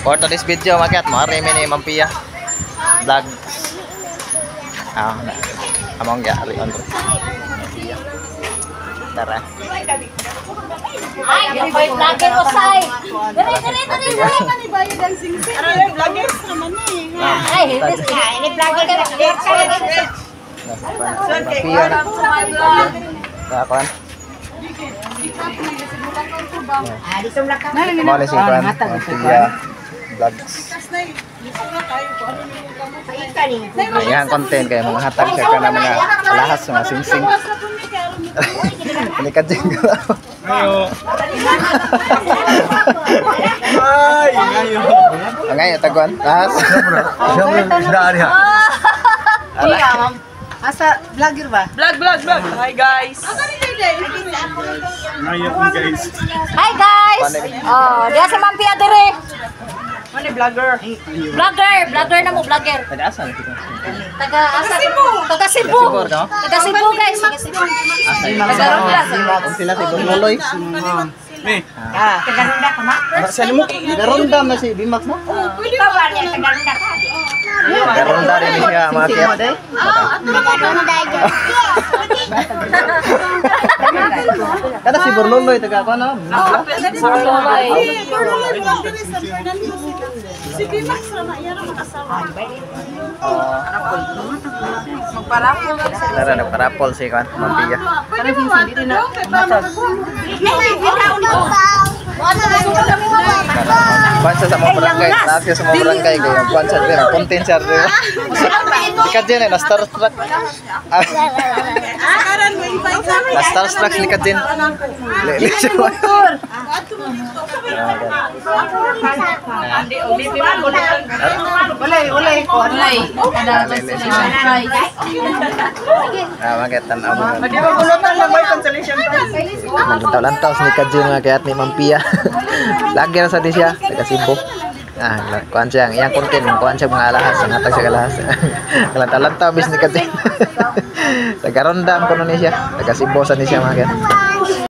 For today's video, makiat mo rin ni Mampia vlog. Among gari on. Tara. Ay, yung vlogger ko say. Dali wala pa ni bayad ang sing-sing. Ano vloggers naman ni. Ay, ini vlogger ka. Mampia. Kapan? Dito lang ka. Mali si Juan. Mampia vlogs. Ayan content kayo mga hatag siya ka na mga alahas mga sing-sing. Ini kajing ko. Ayo. Ay, ngayo. Ngayon taguan. Ahas. Sudah ada. Iya, Ma'am. Asa vlogger ba? Vlog. Hi guys. Ngayo guys. Hi guys. Oh, dia si Mampia dire. Ano vlogger? Vlogger na mo, vlogger. Taga-asa na kita. Taga Cebu. Taga Cebu guys. Taga Cebu. Taga Ronda. Sila si Boloy. Nih. Taga Ronda ka ma? Saan mo? Garonda na si Bimax no? Pwede ba ba niya taga Ronda ka? Garonda rin siya mga kaya. Kada si Borloloy taga ako no? Si Bimax na iya na mag-asawa. Tara na parapol si Juan Mampia. Pwede mo dito na. Pansa sa mga barangay, natin sa mga barangay kayo. Pansa rin, content siya rin. Ikat dyan eh, na-starstruck. Na-starstruck ni Ikat dyan. Lilit siya. Ulay. Makitan ako. Di ba bulutan lang may cancellation price? Lantaw-lantaw ni Ikat dyan mga kayat ni Mampia. Lagi na sa di siya, taga Cebu. Kuhan siya, iyang content, kuhan siya mga alahas, ang hatag siya alahas. Lantaw-lantaw bis ni Ikat dyan. Taga Ronda ang kuno ni siya, taga Cebu sa ni siya mga kayat.